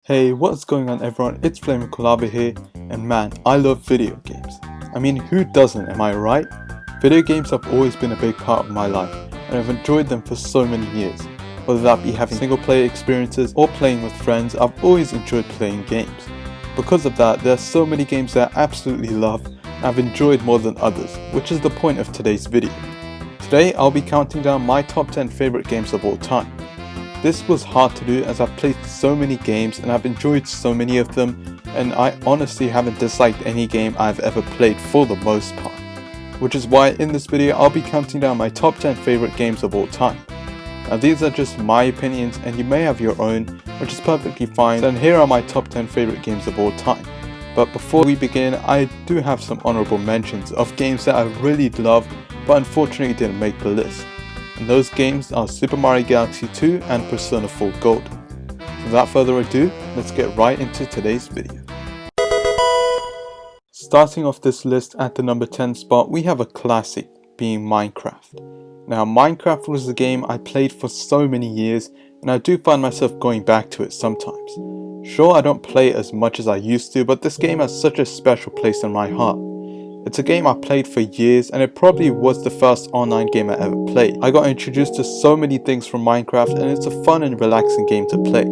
Hey, what's going on everyone, it's Flaming Collabo here, and man, I love video games. I mean, who doesn't, am I right? Video games have always been a big part of my life, and I've enjoyed them for so many years. Whether that be having single player experiences or playing with friends, I've always enjoyed playing games. Because of that, there are so many games that I absolutely love, and I've enjoyed more than others, which is the point of today's video. Today, I'll be counting down my top 10 favorite games of all time. This was hard to do as I've played so many games and I've enjoyed so many of them, and I honestly haven't disliked any game I've ever played for the most part. Which is why in this video I'll be counting down my top 10 favorite games of all time. Now these are just my opinions and you may have your own, which is perfectly fine, and here are my top 10 favorite games of all time. But before we begin, I do have some honorable mentions of games that I really love but unfortunately didn't make the list. And those games are Super Mario Galaxy 2 and Persona 4 Gold. So without further ado, let's get right into today's video. Starting off this list at the number 10 spot, we have a classic, being Minecraft. Now Minecraft was a game I played for so many years, and I do find myself going back to it sometimes. Sure, I don't play it as much as I used to, but this game has such a special place in my heart. It's a game I played for years, and it probably was the first online game I ever played. I got introduced to so many things from Minecraft, and it's a fun and relaxing game to play.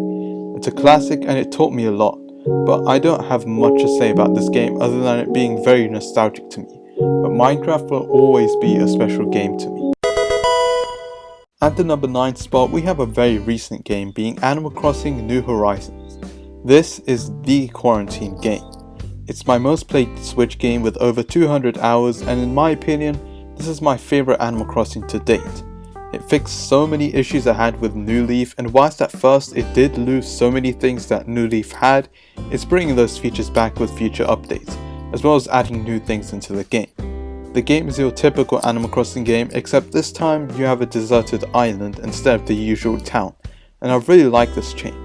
It's a classic and it taught me a lot, but I don't have much to say about this game other than it being very nostalgic to me. But Minecraft will always be a special game to me. At the number 9 spot, we have a very recent game, being Animal Crossing New Horizons. This is the quarantine game. It's my most played Switch game with over 200 hours, and in my opinion, this is my favorite Animal Crossing to date. It fixed so many issues I had with New Leaf, and whilst at first it did lose so many things that New Leaf had, it's bringing those features back with future updates, as well as adding new things into the game. The game is your typical Animal Crossing game, except this time you have a deserted island instead of the usual town, and I really like this change.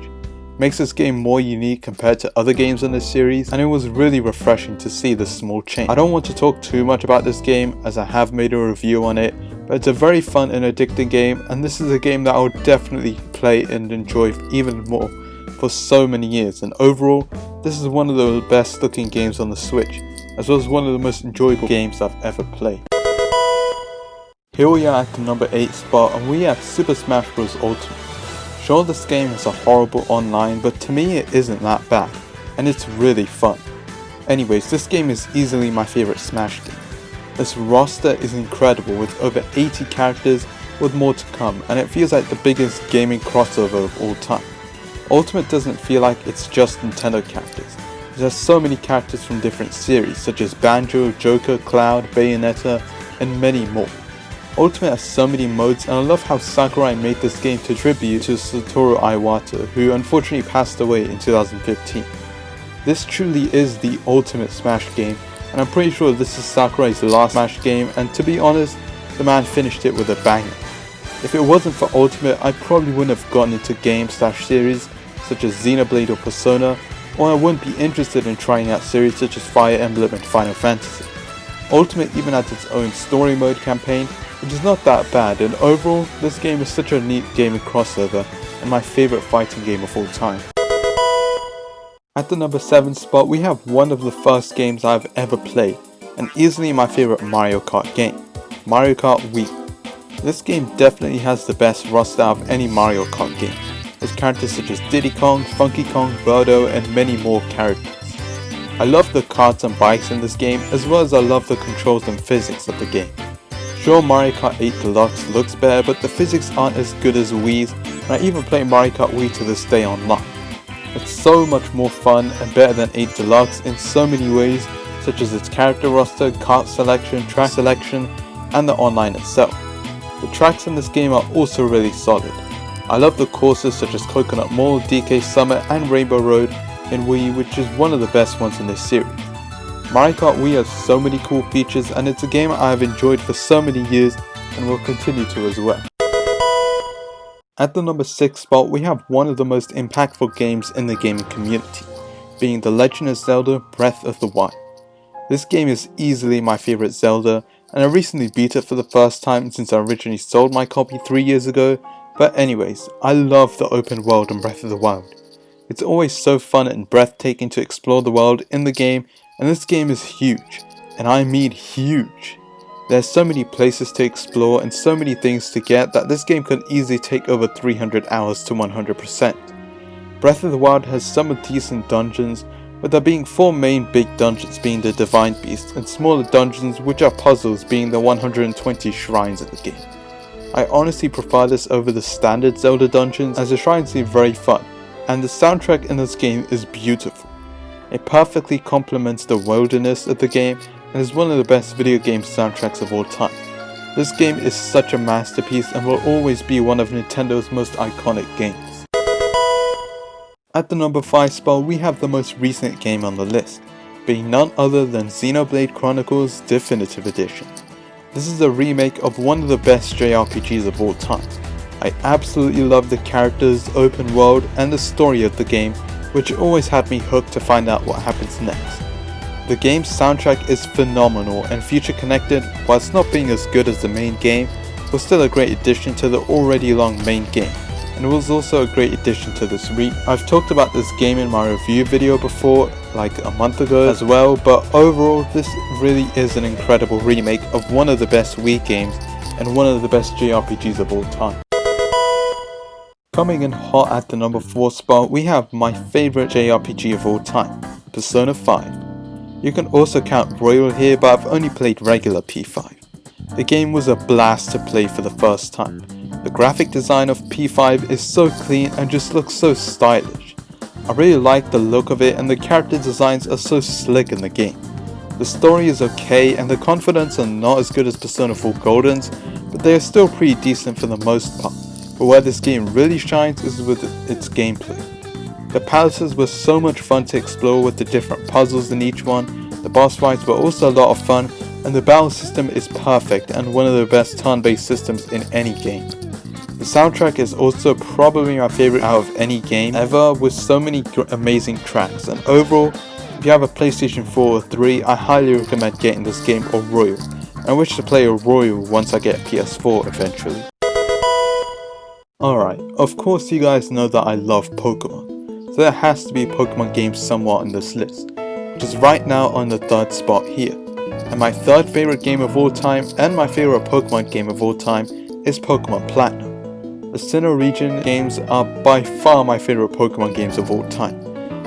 Makes this game more unique compared to other games in this series, and it was really refreshing to see this small change. I don't want to talk too much about this game as I have made a review on it, but it's a very fun and addicting game, and this is a game that I would definitely play and enjoy even more for so many years. And overall, this is one of the best looking games on the Switch, as well as one of the most enjoyable games I've ever played. Here we are at the number 8 spot, and we have Super Smash Bros. Ultimate. Sure, this game is a horrible online, but to me it isn't that bad, and it's really fun. Anyways, this game is easily my favorite Smash game. This roster is incredible with over 80 characters with more to come, and it feels like the biggest gaming crossover of all time. Ultimate doesn't feel like it's just Nintendo characters. It has so many characters from different series such as Banjo, Joker, Cloud, Bayonetta, and many more. Ultimate has so many modes, and I love how Sakurai made this game to tribute to Satoru Iwata, who unfortunately passed away in 2015. This truly is the ultimate Smash game, and I'm pretty sure this is Sakurai's last Smash game, and to be honest, the man finished it with a banger. If it wasn't for Ultimate, I probably wouldn't have gotten into games/series such as Xenoblade or Persona, or I wouldn't be interested in trying out series such as Fire Emblem and Final Fantasy. Ultimate even has its own story mode campaign, which is not that bad, and overall, this game is such a neat gaming crossover and my favorite fighting game of all time. At the number 7 spot, we have one of the first games I've ever played, and easily my favorite Mario Kart game, Mario Kart Wii. This game definitely has the best roster of any Mario Kart game, with characters such as Diddy Kong, Funky Kong, Birdo, and many more characters. I love the karts and bikes in this game, as well as I love the controls and physics of the game. Sure, Mario Kart 8 Deluxe looks better, but the physics aren't as good as Wii's, and I even play Mario Kart Wii to this day online. It's so much more fun and better than 8 Deluxe in so many ways, such as its character roster, kart selection, track selection, and the online itself. The tracks in this game are also really solid. I love the courses such as Coconut Mall, DK Summit, and Rainbow Road in Wii, which is one of the best ones in this series. Mario Kart Wii has so many cool features, and it's a game I have enjoyed for so many years and will continue to as well. At the number 6 spot, we have one of the most impactful games in the gaming community, being The Legend of Zelda Breath of the Wild. This game is easily my favorite Zelda, and I recently beat it for the first time since I originally sold my copy 3 years ago. But anyways, I love the open world in Breath of the Wild. It's always so fun and breathtaking to explore the world in the game, and this game is huge, and I mean huge. There's so many places to explore and so many things to get that this game could easily take over 300 hours to 100%. Breath of the Wild has some decent dungeons, with there being 4 main big dungeons being the Divine Beast, and smaller dungeons which are puzzles being the 120 shrines in the game. I honestly prefer this over the standard Zelda dungeons, as the shrines seem very fun, and the soundtrack in this game is beautiful. It perfectly complements the wilderness of the game and is one of the best video game soundtracks of all time. This game is such a masterpiece and will always be one of Nintendo's most iconic games. At the number 5 spot, we have the most recent game on the list, being none other than Xenoblade Chronicles Definitive Edition. This is a remake of one of the best JRPGs of all time. I absolutely love the characters, open world, and the story of the game, which always had me hooked to find out what happens next. The game's soundtrack is phenomenal, and future connected, whilst not being as good as the main game, was still a great addition to the already long main game, and it was also a great addition to this remake. I've talked about this game in my review video before, like a month ago as well, but overall this really is an incredible remake of one of the best Wii games and one of the best JRPGs of all time. Coming in hot at the number 4 spot, we have my favourite JRPG of all time, Persona 5. You can also count Royal here, but I've only played regular P5. The game was a blast to play for the first time. The graphic design of P5 is so clean and just looks so stylish. I really like the look of it, and the character designs are so slick in the game. The story is okay, and the confidants are not as good as Persona 4 Golden's, but they are still pretty decent for the most part. But where this game really shines is with its gameplay. The palaces were so much fun to explore with the different puzzles in each one, the boss fights were also a lot of fun, and the battle system is perfect and one of the best turn-based systems in any game. The soundtrack is also probably my favourite out of any game ever, with so many amazing tracks, and overall, if you have a PlayStation 4 or 3, I highly recommend getting this game or Royal. I wish to play a Royal once I get a PS4 eventually. Alright, of course you guys know that I love Pokemon, so there has to be a Pokemon game somewhat on this list, which is right now on the 3rd spot here. And my 3rd favourite game of all time and my favourite Pokemon game of all time is Pokemon Platinum. The Sinnoh region games are by far my favourite Pokemon games of all time.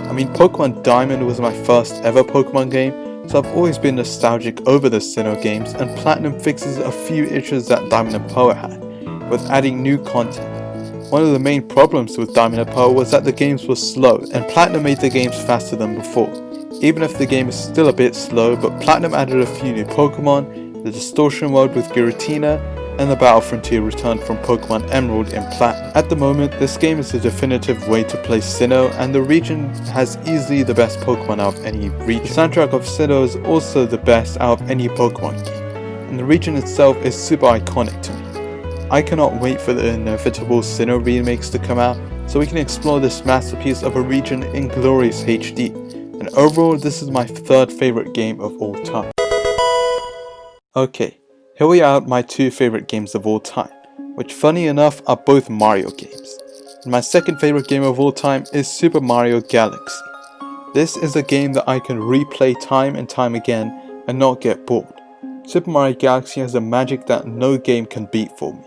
I mean, Pokemon Diamond was my first ever Pokemon game, so I've always been nostalgic over the Sinnoh games, and Platinum fixes a few issues that Diamond and Pearl had, with adding new content. One of the main problems with Diamond and Pearl was that the games were slow, and Platinum made the games faster than before. Even if the game is still a bit slow, but Platinum added a few new Pokemon, the Distortion World with Giratina, and the Battle Frontier returned from Pokemon Emerald in Platinum. At the moment, this game is the definitive way to play Sinnoh, and the region has easily the best Pokemon out of any region. The soundtrack of Sinnoh is also the best out of any Pokemon game, and the region itself is super iconic to me. I cannot wait for the inevitable Sinnoh remakes to come out, so we can explore this masterpiece of a region in glorious HD, and overall this is my 3rd favourite game of all time. Okay. Here we are, my 2 favourite games of all time, which funny enough are both Mario games. And my 2nd favourite game of all time is Super Mario Galaxy. This is a game that I can replay time and time again and not get bored. Super Mario Galaxy has a magic that no game can beat for me.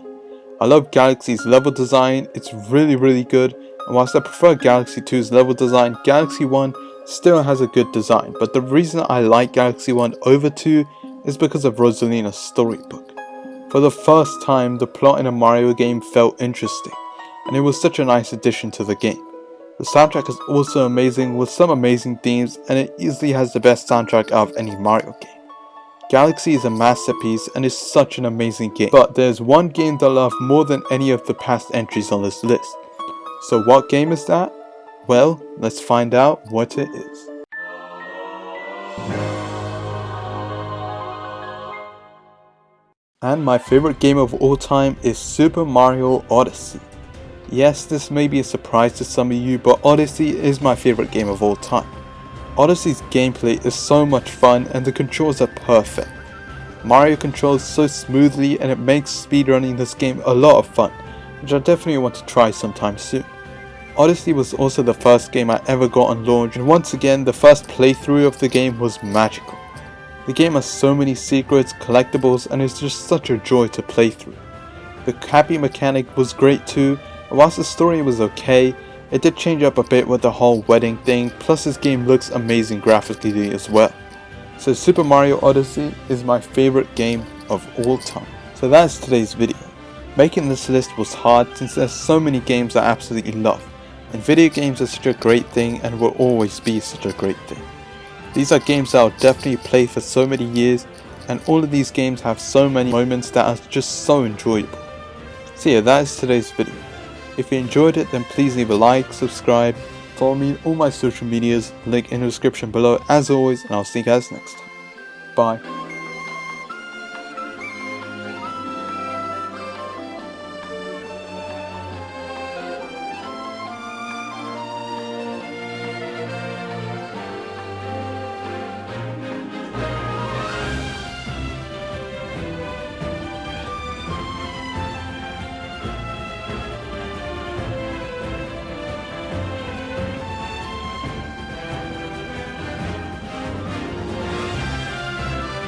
I love Galaxy's level design, it's really good, and whilst I prefer Galaxy 2's level design, Galaxy 1 still has a good design, but the reason I like Galaxy 1 over 2 is because of Rosalina's storybook. For the first time, the plot in a Mario game felt interesting, and it was such a nice addition to the game. The soundtrack is also amazing with some amazing themes, and it easily has the best soundtrack out of any Mario game. Galaxy is a masterpiece and is such an amazing game, but there's one game that I love more than any of the past entries on this list. So what game is that? Well, let's find out what it is. And my favourite game of all time is Super Mario Odyssey. Yes, this may be a surprise to some of you, but Odyssey is my favourite game of all time. Odyssey's gameplay is so much fun and the controls are perfect. Mario controls so smoothly and it makes speedrunning this game a lot of fun, which I definitely want to try sometime soon. Odyssey was also the first game I ever got on launch, and once again the first playthrough of the game was magical. The game has so many secrets, collectibles, and it's just such a joy to play through. The happy mechanic was great too, and whilst the story was okay, it did change up a bit with the whole wedding thing, plus this game looks amazing graphically as well. So Super Mario Odyssey is my favorite game of all time. So that's today's video. Making this list was hard since there's so many games I absolutely love, and video games are such a great thing and will always be such a great thing. These are games that I'll definitely play for so many years, and all of these games have so many moments that are just so enjoyable. So yeah, that is today's video. If you enjoyed it, then please leave a like, subscribe, follow me on all my social medias, link in the description below as always, and I'll see you guys next time. Bye.